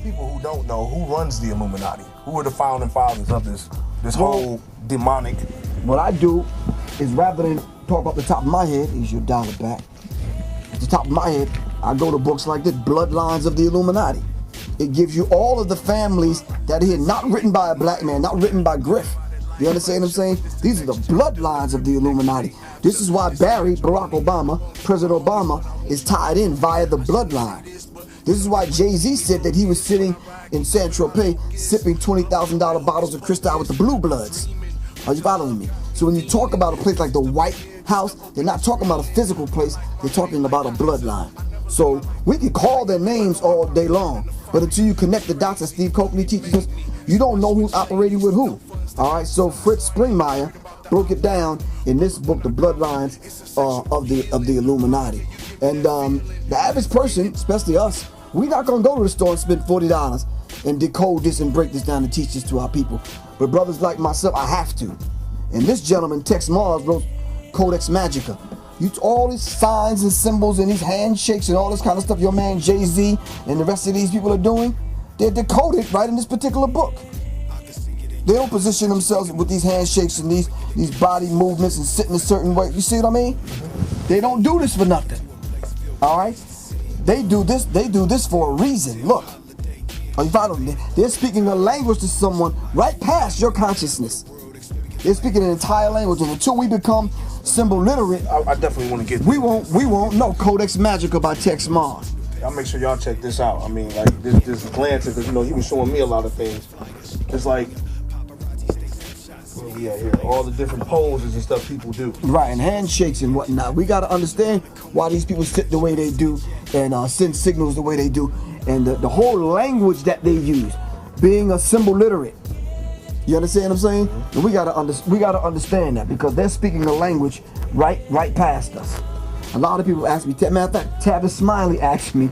people who don't know, who runs the Illuminati? Who are the founding fathers of this whole demonic? What I do is, rather than talk off the top of my head, is your dollar back. At the top of my head, I go to books like this, Bloodlines of the Illuminati. It gives you all of the families that are here, not written by a black man, not written by Griff. You understand what I'm saying? These are the bloodlines of the Illuminati. This is why Barack Obama, President Obama, is tied in via the bloodline. This is why Jay-Z said that he was sitting in San Tropez sipping $20,000 bottles of Cristal with the Blue Bloods. Are you following me? So when you talk about a place like the White House, they're not talking about a physical place, they're talking about a bloodline. So we can call their names all day long, but until you connect the dots, as Steve Coakley teaches us, you don't know who's operating with who. All right, so Fritz Springmeier broke it down in this book, The Bloodlines of the Illuminati. And the average person, especially us, we're not gonna go to the store and spend $40 and decode this and break this down and teach this to our people. But brothers like myself, I have to. And this gentleman, Tex Mars, wrote Codex Magica. All these signs and symbols and these handshakes and all this kind of stuff your man Jay-Z and the rest of these people are doing, they're decoded right in this particular book. They don't position themselves with these handshakes and these body movements and sitting a certain way. You see what I mean? They don't do this for nothing. All right? They do this for a reason. Look. Are you following me? They're speaking a language to someone right past your consciousness. They're speaking an entire language, and until we become symbol literate, I definitely want to get. We won't know Codex Magica by Tex Mars. I'll make sure y'all check this out. I mean, like this glancing, because he was showing me a lot of things. It's like, where we at here? All the different poses and stuff people do. Right, and handshakes and whatnot. We gotta understand why these people sit the way they do and send signals the way they do, and the whole language that they use, being a symbol literate. You understand what I'm saying? And we gotta understand that, because they're speaking a language right past us. A lot of people ask me. Matter of fact, Tavis Smiley asked me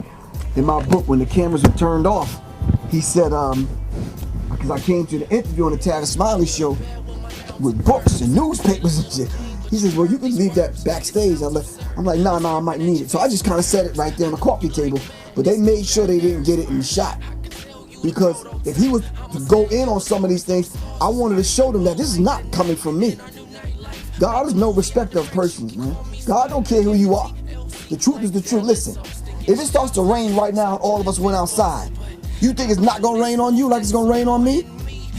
in my book when the cameras were turned off. He said, because I came to the interview on the Tavis Smiley show with books and newspapers and shit. He says, well, you can leave that backstage. I'm like, nah, I might need it. So I just kind of set it right there on the coffee table. But they made sure they didn't get it in the shot. Because if he was to go in on some of these things, I wanted to show them that this is not coming from me. God is no respecter of persons, man. God don't care who you are. The truth is the truth. Listen, if it starts to rain right now and all of us went outside, you think it's not going to rain on you like it's going to rain on me?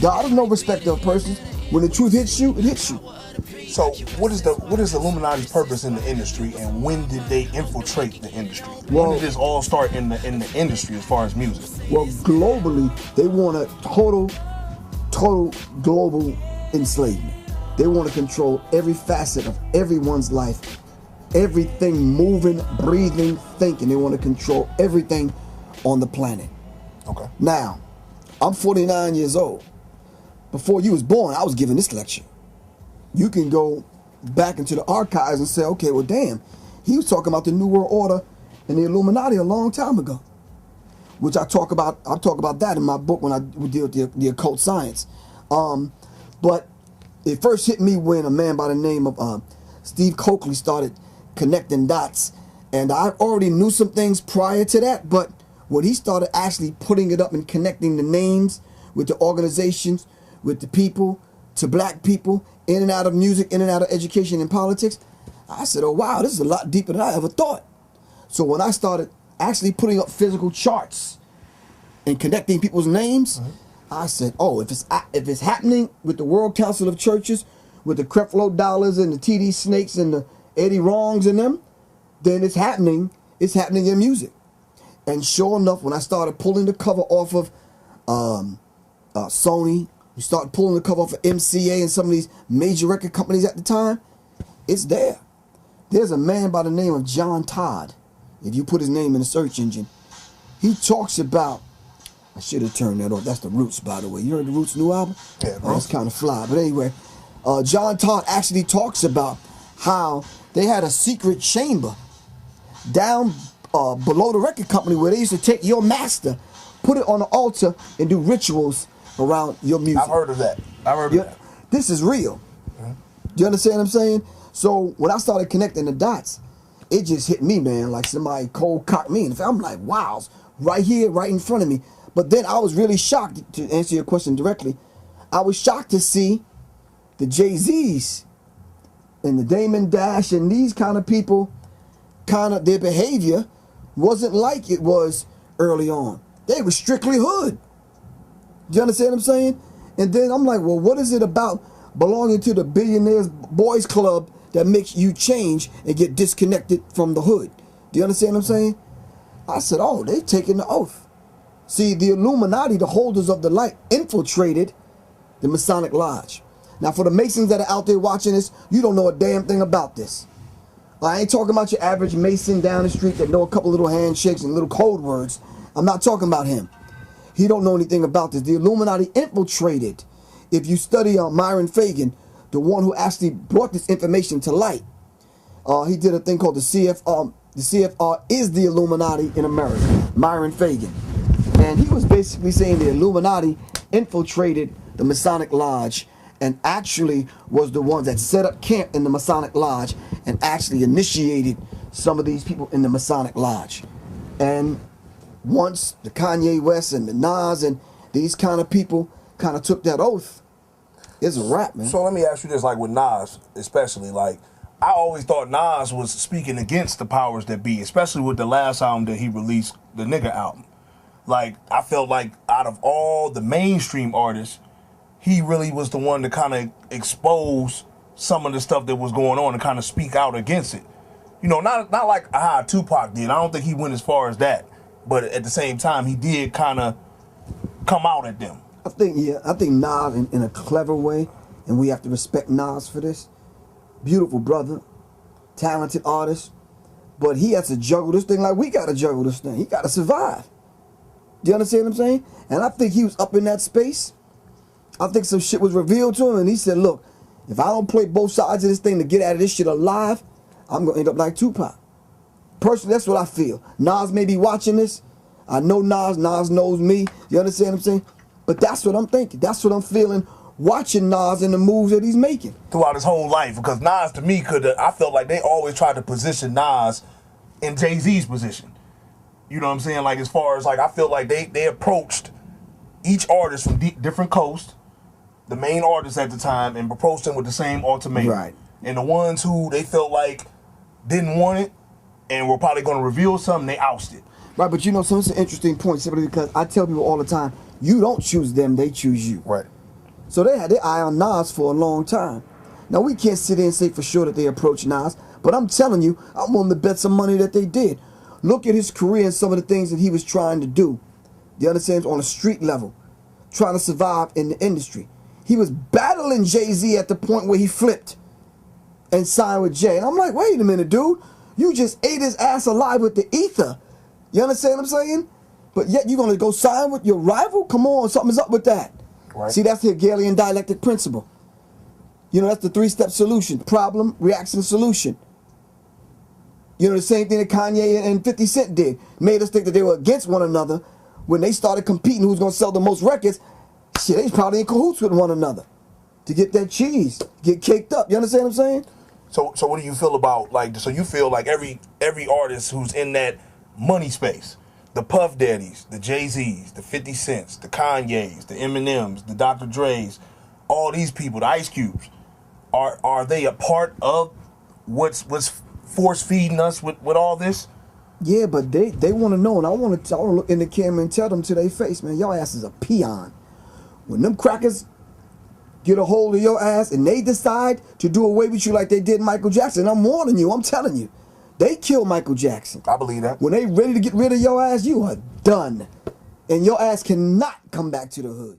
God is no respecter of persons. When the truth hits you, it hits you. So what is Illuminati's purpose in the industry, and when did they infiltrate the industry? When did this all start in the industry as far as music? Well, globally, they want a total global enslavement. They want to control every facet of everyone's life, everything moving, breathing, thinking. They want to control everything on the planet. Okay. Now, I'm 49 years old. Before you was born, I was giving this lecture. You can go back into the archives and say, okay, well, damn, he was talking about the New World Order and the Illuminati a long time ago, which I talk about that in my book when I deal with the occult science. But it first hit me when a man by the name of Steve Coakley started connecting dots. And I already knew some things prior to that, but when he started actually putting it up and connecting the names with the organizations, with the people, to black people, in and out of music, in and out of education and politics, I said, oh wow, this is a lot deeper than I ever thought. So when I started actually putting up physical charts and connecting people's names, I said, oh, if it's happening with the World Council of Churches, with the Creflo Dollars and the TD Snakes and the Eddie Wrongs and them, then it's happening in music. And sure enough, when I started pulling the cover off of Sony, we started pulling the cover off of MCA and some of these major record companies at the time, it's there. There's a man by the name of John Todd. If you put his name in the search engine, he talks about, I should have turned that off. That's the Roots, by the way. You heard the Roots' new album? Yeah, oh, that's kind of fly. But anyway, John Todd actually talks about how they had a secret chamber down below the record company where they used to take your master, put it on the altar, and do rituals around your music. I've heard of that. This is real. Do you understand what I'm saying? So when I started connecting the dots, it just hit me, man, like somebody cold cocked me. And I'm like, wow, right here, right in front of me. But then I was really shocked, to answer your question directly, I was shocked to see the Jay-Z's and the Damon Dash and these kind of people, their behavior wasn't like it was early on. They were strictly hood. Do you understand what I'm saying? And then I'm like, well, what is it about belonging to the Billionaires Boys Club that makes you change and get disconnected from the hood? Do you understand what I'm saying? I said, oh, they taking the oath. See, the Illuminati, the holders of the light, infiltrated the Masonic Lodge. Now, for the Masons that are out there watching this, you don't know a damn thing about this. I ain't talking about your average Mason down the street that know a couple little handshakes and little code words. I'm not talking about him. He don't know anything about this. The Illuminati infiltrated. If you study Myron Fagan, the one who actually brought this information to light, he did a thing called the CFR. The CFR is the Illuminati in America. Myron Fagan. And he was basically saying the Illuminati infiltrated the Masonic Lodge and actually was the ones that set up camp in the Masonic Lodge and actually initiated some of these people in the Masonic Lodge. And once the Kanye West and the Nas and these kind of people kind of took that oath, it's a wrap, man. So let me ask you this, like with Nas especially, like I always thought Nas was speaking against the powers that be, especially with the last album that he released, the Nigga album. Like, I felt like out of all the mainstream artists, he really was the one to kind of expose some of the stuff that was going on and kind of speak out against it. You know, not like how Tupac did. I don't think he went as far as that. But at the same time, he did kind of come out at them. I think Nas in a clever way, and we have to respect Nas for this. Beautiful brother, talented artist, but he has to juggle this thing like we got to juggle this thing. He got to survive. Do you understand what I'm saying? And I think he was up in that space. I think some shit was revealed to him, and he said, look, if I don't play both sides of this thing to get out of this shit alive, I'm going to end up like Tupac. Personally, that's what I feel. Nas may be watching this. I know Nas. Nas knows me. You understand what I'm saying? But that's what I'm thinking. That's what I'm feeling watching Nas and the moves that he's making. Throughout his whole life. Because Nas, to me, I felt like they always tried to position Nas in Jay-Z's position. You know what I'm saying? Like, as far as, like, I feel like they approached each artist from different coasts, the main artists at the time, and approached them with the same ultimatum. Right. And the ones who they felt like didn't want it and were probably going to reveal something, they ousted. Right, but you know, so it's an interesting point simply because I tell people all the time, you don't choose them, they choose you. Right. So they had their eye on Nas for a long time. Now, we can't sit there and say for sure that they approached Nas, but I'm telling you, I'm willing to bet some money that they did. Look at his career and some of the things that he was trying to do. You understand? On a street level, trying to survive in the industry. He was battling Jay-Z at the point where he flipped and signed with Jay. And I'm like, wait a minute, dude. You just ate his ass alive with the ether. You understand what I'm saying? But yet you're going to go sign with your rival? Come on, something's up with that. Right. See, that's the Hegelian dialectic principle. You know, that's the three-step solution. Problem, reaction, solution. You know, the same thing that Kanye and 50 Cent did. Made us think that they were against one another. When they started competing who's going to sell the most records, shit, they probably in cahoots with one another to get that cheese, get caked up. You understand what I'm saying? So what do you feel about, like, so you feel like every artist who's in that money space, the Puff Daddies, the Jay-Z's, the 50 Cents, the Kanyes, the Eminems, the Dr. Dre's, all these people, the Ice Cubes, are they a part of what's force feeding us with all this? Yeah, but they want to know, and I want to look in the camera and tell them to their face, man, your ass is a peon. When them crackers get a hold of your ass and they decide to do away with you like they did Michael Jackson, I'm warning you, I'm telling you, they killed Michael Jackson. I believe that. When they ready to get rid of your ass, you are done. And your ass cannot come back to the hood.